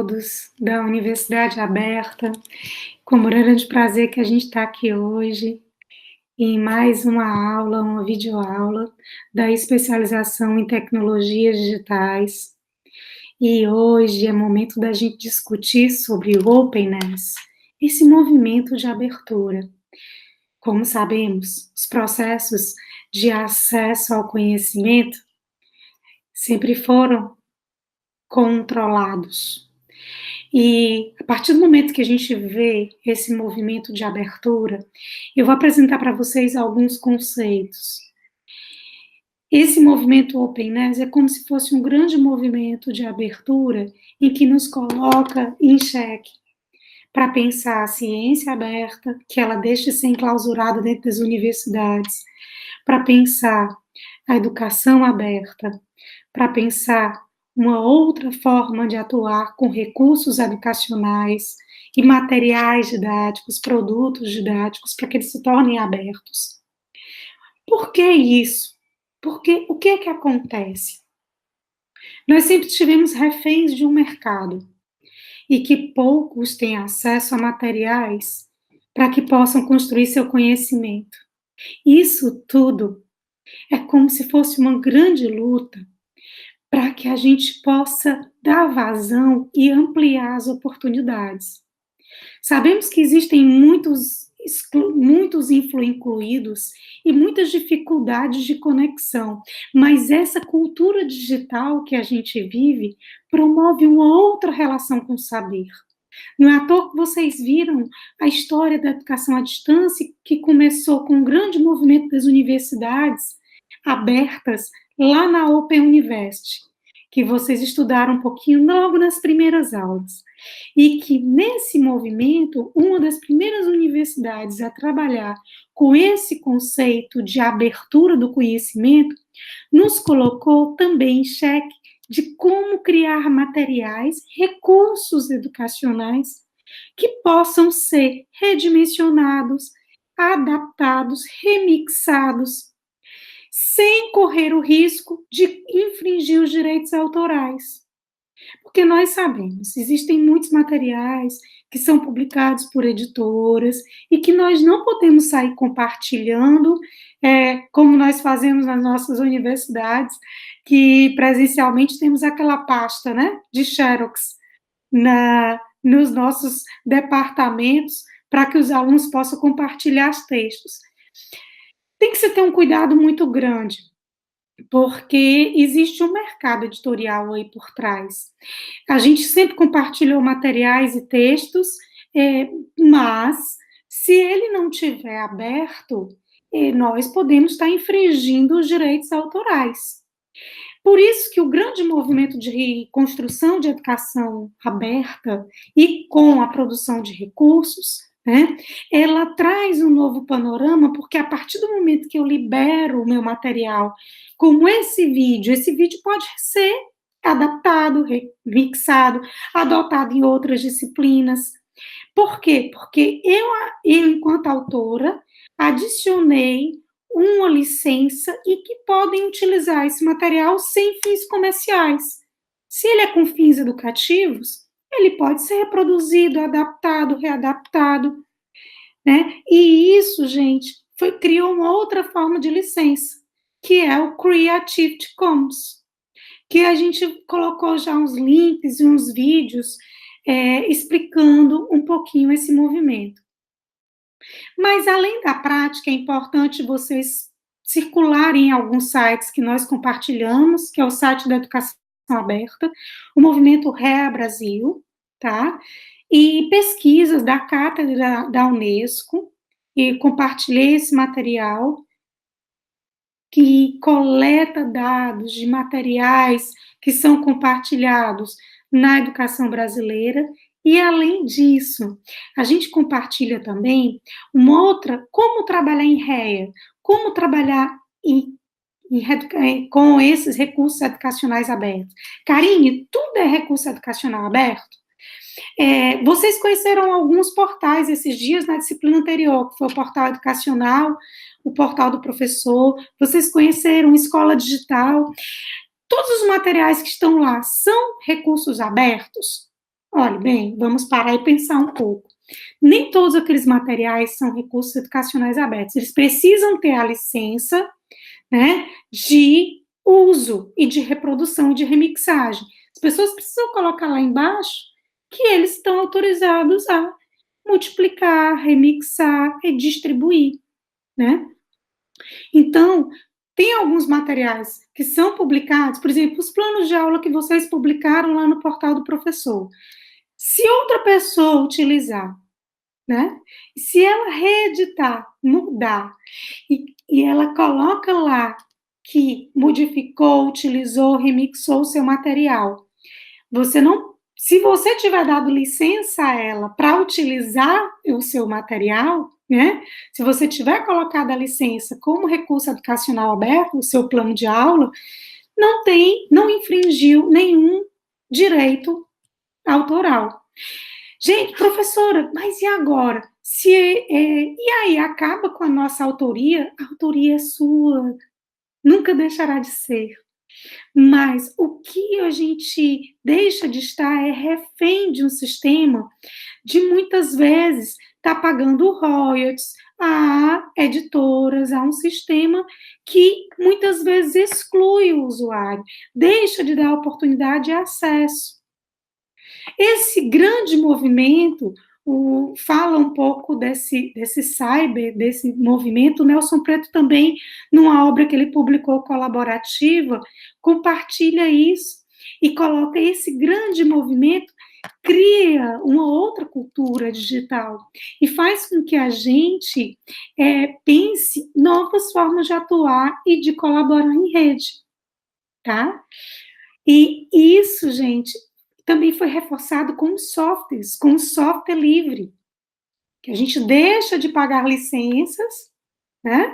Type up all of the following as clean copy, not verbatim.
todos da Universidade Aberta. Com um grande prazer que a gente está aqui hoje em mais uma aula, uma videoaula da especialização em tecnologias digitais. E hoje é momento da gente discutir sobre o openness, esse movimento de abertura. Como sabemos, os processos de acesso ao conhecimento sempre foram controlados. E a partir do momento que a gente vê esse movimento de abertura, eu vou apresentar para vocês alguns conceitos. Esse movimento openness é como se fosse um grande movimento de abertura em que nos coloca em xeque para pensar a ciência aberta, que ela deixe de ser enclausurada dentro das universidades, para pensar a educação aberta, para pensar uma outra forma de atuar com recursos educacionais e materiais didáticos, produtos didáticos, para que eles se tornem abertos. Por que isso? Porque o que é que acontece? Nós sempre tivemos reféns de um mercado e que poucos têm acesso a materiais para que possam construir seu conhecimento. Isso tudo é como se fosse uma grande luta para que a gente possa dar vazão e ampliar as oportunidades. Sabemos que existem muitos incluídos e muitas dificuldades de conexão, mas essa cultura digital que a gente vive promove uma outra relação com o saber. Não é à toa que vocês viram a história da educação à distância, que começou com um grande movimento das universidades abertas lá na Open University, que vocês estudaram um pouquinho logo nas primeiras aulas. E que nesse movimento, uma das primeiras universidades a trabalhar com esse conceito de abertura do conhecimento, nos colocou também em xeque de como criar materiais, recursos educacionais que possam ser redimensionados, adaptados, remixados, sem correr o risco de infringir os direitos autorais. Porque nós sabemos, existem muitos materiais que são publicados por editoras e que nós não podemos sair compartilhando, como nós fazemos nas nossas universidades, que presencialmente temos aquela pasta, né, de Xerox nos nossos departamentos para que os alunos possam compartilhar os textos. Tem que se ter um cuidado muito grande, porque existe um mercado editorial aí por trás. A gente sempre compartilhou materiais e textos, mas se ele não tiver aberto, nós podemos estar infringindo os direitos autorais. Por isso que o grande movimento de construção de educação aberta e com a produção de recursos, né, ela traz um novo panorama, porque a partir do momento que eu libero o meu material, como esse vídeo pode ser adaptado, remixado, adotado em outras disciplinas. Por quê? Porque eu enquanto autora, adicionei uma licença e que podem utilizar esse material sem fins comerciais. Se ele é com fins educativos, ele pode ser reproduzido, adaptado, readaptado, né? E isso, gente, criou uma outra forma de licença, que é o Creative Commons, que a gente colocou já uns links e uns vídeos explicando um pouquinho esse movimento. Mas, além da prática, é importante vocês circularem em alguns sites que nós compartilhamos, que é o site da Educação Aberta, o Movimento REA Brasil, tá? E pesquisas da Cátedra da Unesco, e compartilhei esse material, que coleta dados de materiais que são compartilhados na educação brasileira. E, além disso, a gente compartilha também uma outra, como trabalhar em REA, como trabalhar com esses recursos educacionais abertos. Karine, tudo é recurso educacional aberto? Vocês conheceram alguns portais esses dias na disciplina anterior, que foi o portal educacional, o portal do professor, vocês conheceram Escola Digital. Todos os materiais que estão lá são recursos abertos? Olha, bem, vamos parar e pensar um pouco. Nem todos aqueles materiais são recursos educacionais abertos. Eles precisam ter a licença, né, de uso e de reprodução e de remixagem. As pessoas precisam colocar lá embaixo que eles estão autorizados a multiplicar, remixar e distribuir, né? Então, tem alguns materiais que são publicados, por exemplo, os planos de aula que vocês publicaram lá no portal do professor. Se outra pessoa utilizar, né? Se ela reeditar, mudar, e ela coloca lá que modificou, utilizou, remixou o seu material, você não, se você tiver dado licença a ela para utilizar o seu material, né? Se você tiver colocado a licença como recurso educacional aberto, o seu plano de aula, não infringiu nenhum direito autoral. Gente, professora, mas e agora? E aí, acaba com a nossa autoria? A autoria é sua, nunca deixará de ser. Mas o que a gente deixa de estar é refém de um sistema de muitas vezes estar pagando royalties a editoras, a um sistema que muitas vezes exclui o usuário, deixa de dar oportunidade de acesso. Esse grande movimento fala um pouco desse cyber, desse movimento. O Nelson Preto também, numa obra que ele publicou colaborativa, compartilha isso e coloca esse grande movimento, cria uma outra cultura digital e faz com que a gente pense novas formas de atuar e de colaborar em rede, tá? E isso, gente, também foi reforçado com os softwares, com o software livre, que a gente deixa de pagar licenças, né?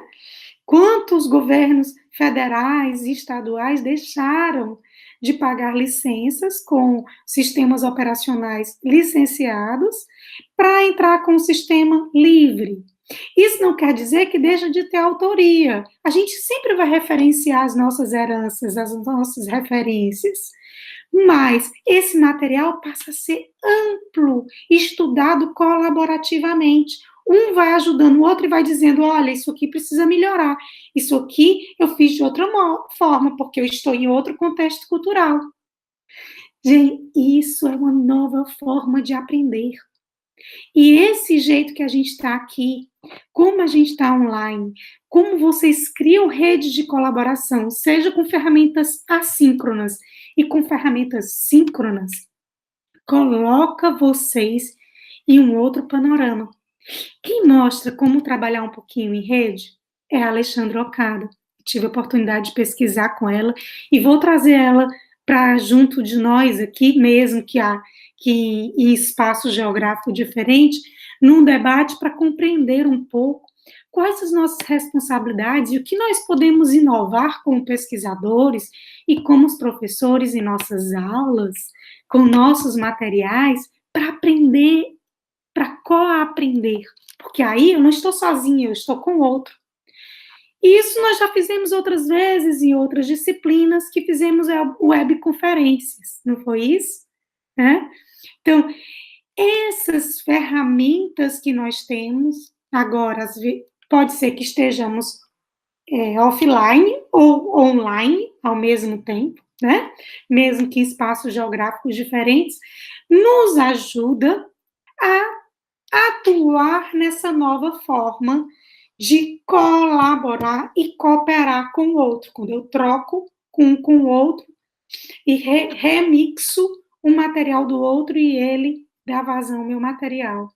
Quantos governos federais e estaduais deixaram de pagar licenças com sistemas operacionais licenciados para entrar com o sistema livre? Isso não quer dizer que deixa de ter autoria. A gente sempre vai referenciar as nossas heranças, as nossas referências. Mas esse material passa a ser amplo, estudado colaborativamente. Um vai ajudando o outro e vai dizendo, olha, isso aqui precisa melhorar. Isso aqui eu fiz de outra forma, porque eu estou em outro contexto cultural. Gente, isso é uma nova forma de aprender. E esse jeito que a gente está aqui, como a gente está online, como vocês criam redes de colaboração, seja com ferramentas assíncronas e com ferramentas síncronas, coloca vocês em um outro panorama. Quem mostra como trabalhar um pouquinho em rede é a Alexandra Okada. Tive a oportunidade de pesquisar com ela e vou trazer ela para junto de nós aqui, mesmo que em espaço geográfico diferente, num debate para compreender um pouco quais as nossas responsabilidades e o que nós podemos inovar como pesquisadores e como os professores em nossas aulas, com nossos materiais, para aprender, para co-aprender. Porque aí eu não estou sozinha, eu estou com outro. E isso nós já fizemos outras vezes em outras disciplinas que fizemos webconferências, não foi isso? Então, essas ferramentas que nós temos, agora, pode ser que estejamos offline ou online ao mesmo tempo, né? Mesmo que em espaços geográficos diferentes, nos ajuda a atuar nessa nova forma de colaborar e cooperar com o outro. Quando eu troco com o outro e remixo o material do outro e ele dá vazão ao meu material.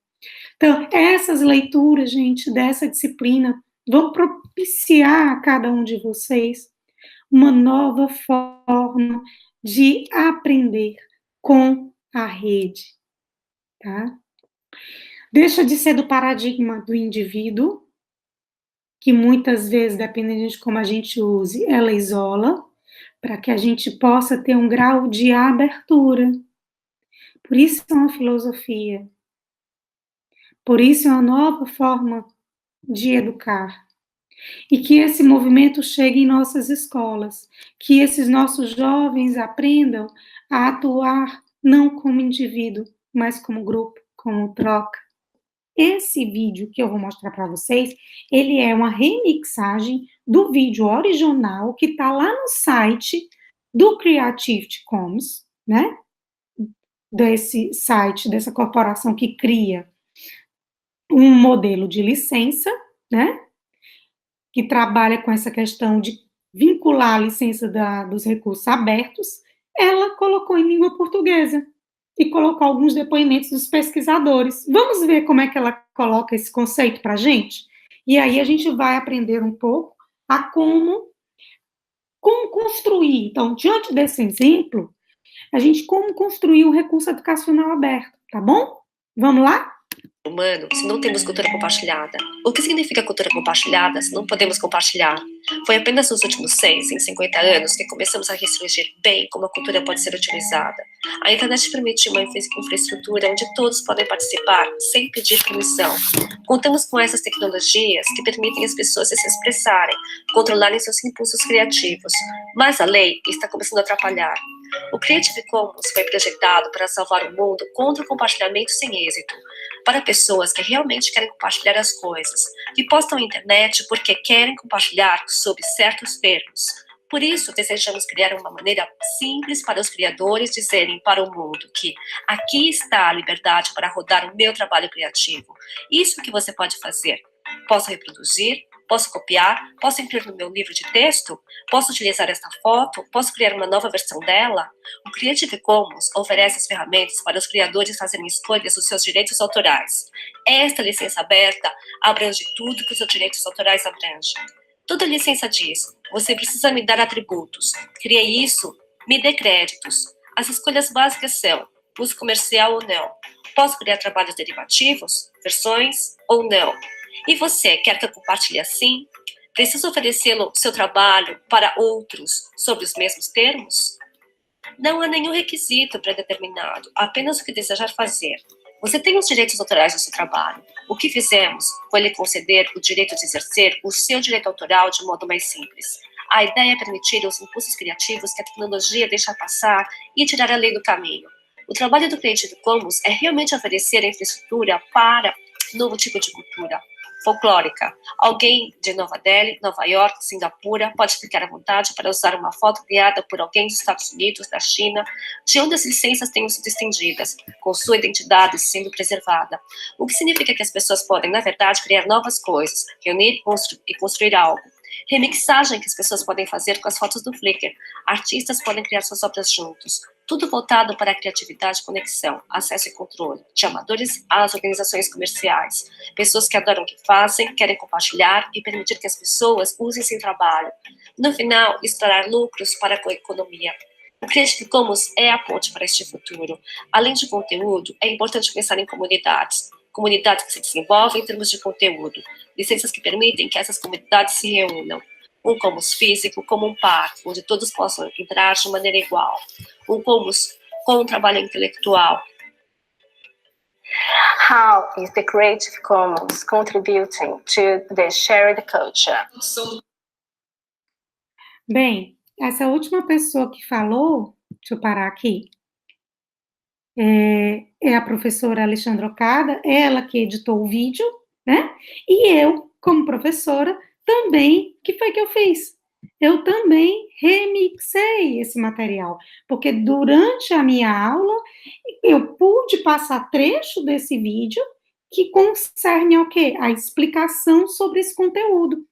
Então, essas leituras, gente, dessa disciplina vão propiciar a cada um de vocês uma nova forma de aprender com a rede, tá? Deixa de ser do paradigma do indivíduo, que muitas vezes, dependendo de como a gente use, ela isola, para que a gente possa ter um grau de abertura. Por isso é uma filosofia. Por isso é uma nova forma de educar. E que esse movimento chegue em nossas escolas, que esses nossos jovens aprendam a atuar não como indivíduo, mas como grupo, como troca. Esse vídeo que eu vou mostrar para vocês, ele é uma remixagem do vídeo original que está lá no site do Creative Commons, né? Desse site, dessa corporação que cria um modelo de licença, né? Que trabalha com essa questão de vincular a licença dos recursos abertos. Ela colocou em língua portuguesa e colocou alguns depoimentos dos pesquisadores. Vamos ver como é que ela coloca esse conceito para a gente? E aí a gente vai aprender um pouco a como construir. Então, diante desse exemplo, a gente como construir um recurso educacional aberto, tá bom? Vamos lá? Humano se não temos cultura compartilhada. O que significa cultura compartilhada se não podemos compartilhar? Foi apenas nos últimos 100, 150 anos que começamos a restringir bem como a cultura pode ser utilizada. A internet permite uma infraestrutura onde todos podem participar sem pedir permissão. Contamos com essas tecnologias que permitem as pessoas se expressarem, controlarem seus impulsos criativos. Mas a lei está começando a atrapalhar. O Creative Commons foi projetado para salvar o mundo contra o compartilhamento sem êxito, para pessoas que realmente querem compartilhar as coisas, que postam na internet porque querem compartilhar sob certos termos. Por isso, desejamos criar uma maneira simples para os criadores dizerem para o mundo que aqui está a liberdade para rodar o meu trabalho criativo. Isso que você pode fazer. Posso reproduzir, posso copiar, posso incluir no meu livro de texto, posso utilizar esta foto, posso criar uma nova versão dela. O Creative Commons oferece as ferramentas para os criadores fazerem escolhas dos seus direitos autorais. Esta licença aberta abrange tudo que os seus direitos autorais abrangem. Toda licença diz, você precisa me dar atributos. Criei isso, me dê créditos. As escolhas básicas são, uso comercial ou não. Posso criar trabalhos derivativos, versões ou não. E você, quer que eu compartilhe assim? Preciso oferecê-lo seu trabalho para outros sob os mesmos termos? Não há nenhum requisito pré-determinado, apenas o que desejar fazer. Você tem os direitos autorais do seu trabalho. O que fizemos foi lhe conceder o direito de exercer o seu direito autoral de modo mais simples. A ideia é permitir os impulsos criativos que a tecnologia deixa passar e tirar a lei do caminho. O trabalho do Creative Commons é realmente oferecer a infraestrutura para um novo tipo de cultura folclórica. Alguém de Nova Delhi, Nova York, Singapura pode ficar à vontade para usar uma foto criada por alguém dos Estados Unidos, da China, de onde as licenças tenham sido estendidas, com sua identidade sendo preservada. O que significa que as pessoas podem, na verdade, criar novas coisas, reunir e construir algo. Remixagem que as pessoas podem fazer com as fotos do Flickr. Artistas podem criar suas obras juntos. Tudo voltado para a criatividade, conexão, acesso e controle, de amadores às organizações comerciais. Pessoas que adoram o que fazem, querem compartilhar e permitir que as pessoas usem seu trabalho. No final, explorar lucros para a economia. O Creative Commons é a ponte para este futuro. Além de conteúdo, é importante pensar em comunidades. Comunidades que se desenvolvem em termos de conteúdo. Licenças que permitem que essas comunidades se reúnam. Um commons físico como um parque, onde todos possam entrar de maneira igual. Um commons com um trabalho intelectual. How is the Creative Commons contributing to the shared culture? Bem, essa última pessoa que falou, deixa eu parar aqui, é a professora Alexandra Okada, ela que editou o vídeo, né? E eu, como professora, também, o que foi que eu fiz? Eu também remixei esse material, porque durante a minha aula eu pude passar trecho desse vídeo que concerne ao quê? A explicação sobre esse conteúdo,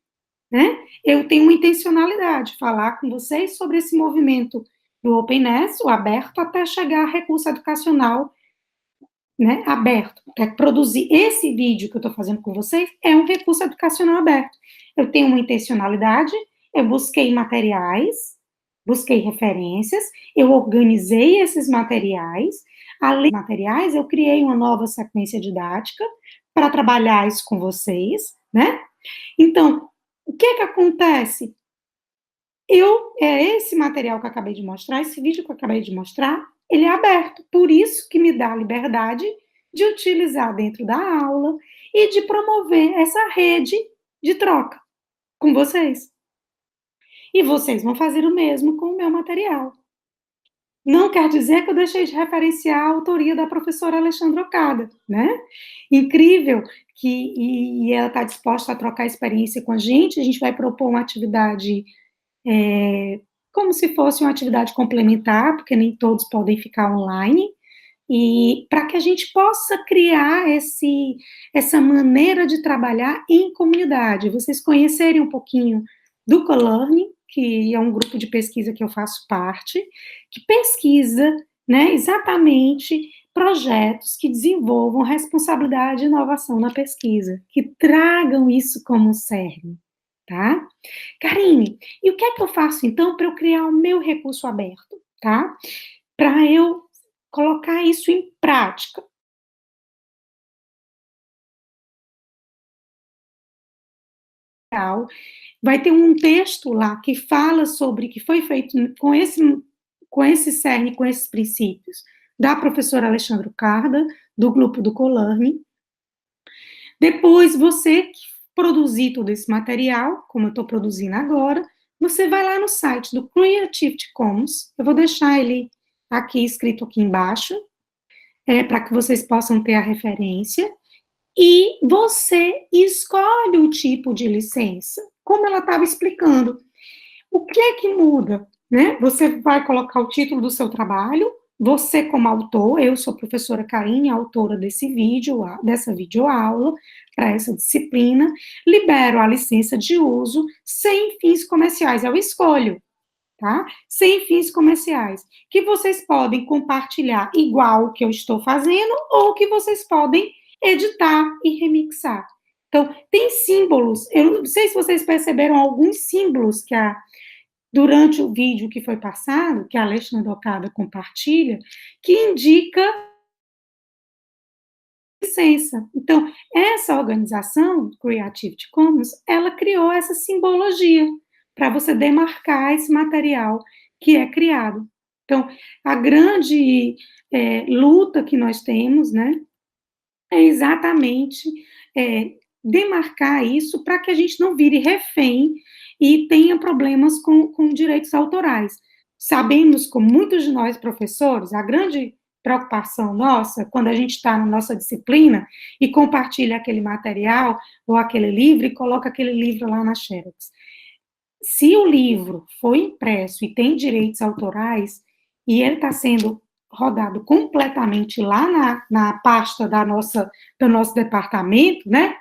né? Eu tenho uma intencionalidade, falar com vocês sobre esse movimento do openness, o aberto, até chegar a recurso educacional, né, aberto. Produzir esse vídeo que eu estou fazendo com vocês é um recurso educacional aberto. Eu tenho uma intencionalidade, eu busquei materiais, busquei referências, eu organizei esses materiais, além dos materiais, eu criei uma nova sequência didática para trabalhar isso com vocês, né? Então, o que acontece? Esse material que eu acabei de mostrar, esse vídeo que eu acabei de mostrar, ele é aberto, por isso que me dá a liberdade de utilizar dentro da aula e de promover essa rede de troca com vocês. E vocês vão fazer o mesmo com o meu material. Não quer dizer que eu deixei de referenciar a autoria da professora Alexandra Okada, né? Incrível e ela está disposta a trocar experiência com a gente vai propor uma atividade como se fosse uma atividade complementar, porque nem todos podem ficar online, e para que a gente possa criar essa maneira de trabalhar em comunidade, vocês conhecerem um pouquinho do CoLearning, que é um grupo de pesquisa que eu faço parte, que pesquisa, né, exatamente projetos que desenvolvam responsabilidade e inovação na pesquisa, que tragam isso como cerne, tá? Karine, e o que é que eu faço, então, para eu criar o meu recurso aberto, tá? Para eu colocar isso em prática. Vai ter um texto lá que fala sobre, que foi feito com esse cerne, com esses princípios, da professora Alexandra Carda, do grupo do CoLearning. Depois, você que produzir todo esse material, como eu estou produzindo agora, você vai lá no site do Creative Commons, eu vou deixar ele aqui, escrito aqui embaixo, para que vocês possam ter a referência, e você escolhe o tipo de licença, como ela estava explicando. O que é que muda? Né? Você vai colocar o título do seu trabalho, você como autor, eu sou a professora Karine, autora desse vídeo, dessa videoaula, para essa disciplina, libero a licença de uso sem fins comerciais, eu escolho, tá? Sem fins comerciais, que vocês podem compartilhar igual o que eu estou fazendo, ou que vocês podem editar e remixar. Então, tem símbolos, eu não sei se vocês perceberam alguns símbolos que durante o vídeo que foi passado, que a Alexandra Okada compartilha, que indica licença. Então, essa organização, Creative Commons, ela criou essa simbologia para você demarcar esse material que é criado. Então, a grande luta que nós temos, né, é exatamente demarcar isso para que a gente não vire refém e tenha problemas com direitos autorais. Sabemos, como muitos de nós professores, a grande preocupação nossa, quando a gente está na nossa disciplina e compartilha aquele material ou aquele livro e coloca aquele livro lá na Xerox. Se o livro foi impresso e tem direitos autorais, e ele está sendo rodado completamente lá na pasta do nosso departamento, né?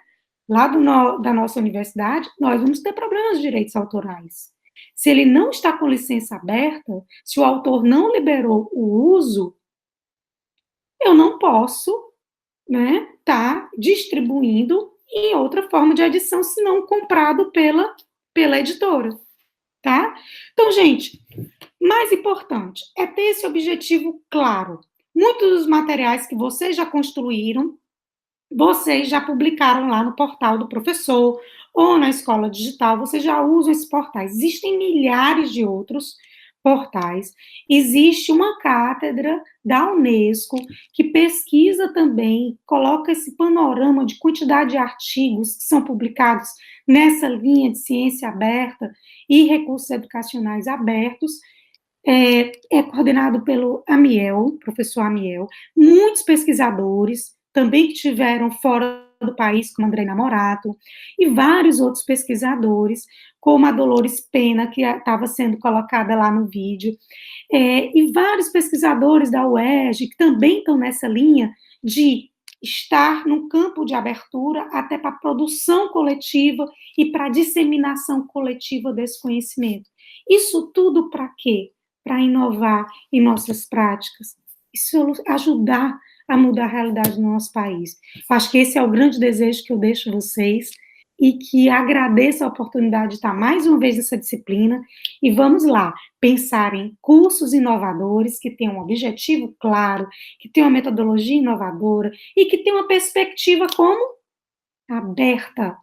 Lá da nossa universidade, nós vamos ter problemas de direitos autorais. Se ele não está com licença aberta, se o autor não liberou o uso, eu não posso, né, tá distribuindo em outra forma de edição, se não comprado pela editora, tá? Então, gente, mais importante é ter esse objetivo claro. Muitos dos materiais que vocês já construíram, vocês já publicaram lá no portal do professor ou na escola digital, vocês já usam esses portais. Existem milhares de outros portais. Existe uma cátedra da Unesco que pesquisa também, coloca esse panorama de quantidade de artigos que são publicados nessa linha de ciência aberta e recursos educacionais abertos. É coordenado pelo Amiel, professor Amiel, muitos pesquisadores, também que tiveram fora do país, como André Namorato, e vários outros pesquisadores, como a Dolores Pena, que estava sendo colocada lá no vídeo, e vários pesquisadores da UERJ, que também estão nessa linha de estar no campo de abertura até para a produção coletiva e para a disseminação coletiva desse conhecimento. Isso tudo para quê? Para inovar em nossas práticas. Isso ajudar a mudar a realidade do nosso país. Acho que esse é o grande desejo que eu deixo a vocês e que agradeço a oportunidade de estar mais uma vez nessa disciplina e vamos lá, pensar em cursos inovadores que tenham um objetivo claro, que tenham uma metodologia inovadora e que tenham uma perspectiva como aberta,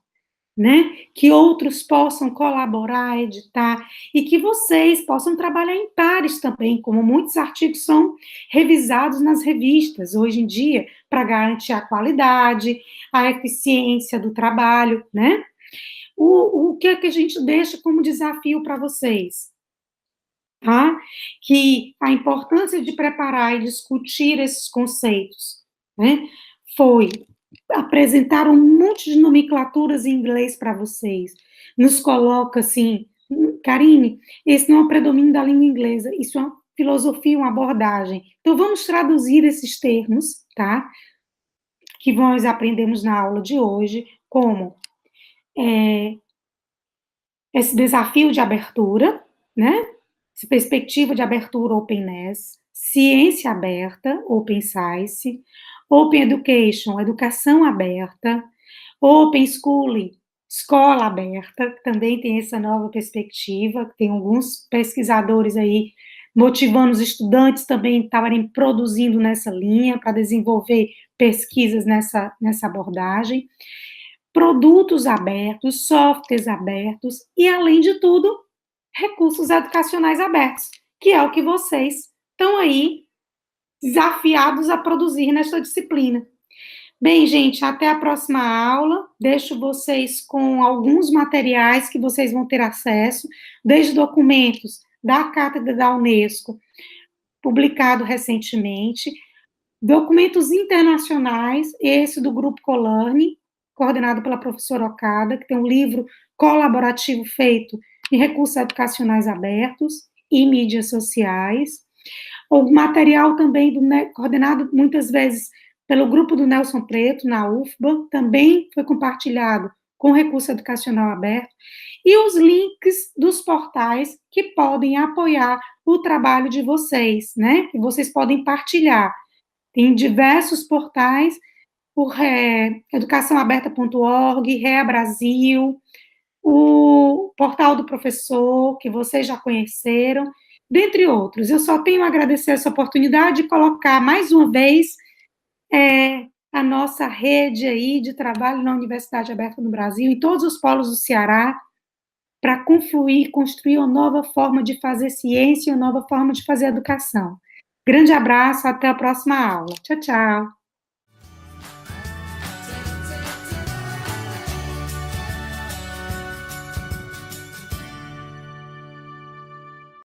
né? Que outros possam colaborar, editar, e que vocês possam trabalhar em pares também, como muitos artigos são revisados nas revistas, hoje em dia, para garantir a qualidade, a eficiência do trabalho, né? O que é que a gente deixa como desafio para vocês? tá? Que a importância de preparar e discutir esses conceitos, né, foi apresentar um monte de nomenclaturas em inglês para vocês, nos coloca assim, Karine, esse não é o predomínio da língua inglesa, isso é uma filosofia, uma abordagem. Então, vamos traduzir esses termos, tá? Que nós aprendemos na aula de hoje, como esse desafio de abertura, né? Essa perspectiva de abertura openness, ciência aberta, open science, open education, educação aberta, open schooling, escola aberta, também tem essa nova perspectiva, tem alguns pesquisadores aí motivando os estudantes também estarem produzindo nessa linha para desenvolver pesquisas nessa abordagem, produtos abertos, softwares abertos e, além de tudo, recursos educacionais abertos, que é o que vocês estão aí desafiados a produzir nesta disciplina. Bem, gente, até a próxima aula. Deixo vocês com alguns materiais que vocês vão ter acesso, desde documentos da Cátedra da Unesco, publicado recentemente, documentos internacionais, esse do Grupo Colearning, coordenado pela professora Okada, que tem um livro colaborativo feito em recursos educacionais abertos e mídias sociais. O material também coordenado muitas vezes pelo grupo do Nelson Preto, na UFBA, também foi compartilhado com recurso educacional aberto, e os links dos portais que podem apoiar o trabalho de vocês, né? Que vocês podem partilhar. Tem diversos portais, o educaçãoaberta.org, REA Brasil, o portal do professor, que vocês já conheceram, dentre outros. Eu só tenho a agradecer essa oportunidade de colocar mais uma vez a nossa rede aí de trabalho na Universidade Aberta no Brasil, em todos os polos do Ceará, para confluir, construir uma nova forma de fazer ciência, uma nova forma de fazer educação. Grande abraço, até a próxima aula. Tchau, tchau.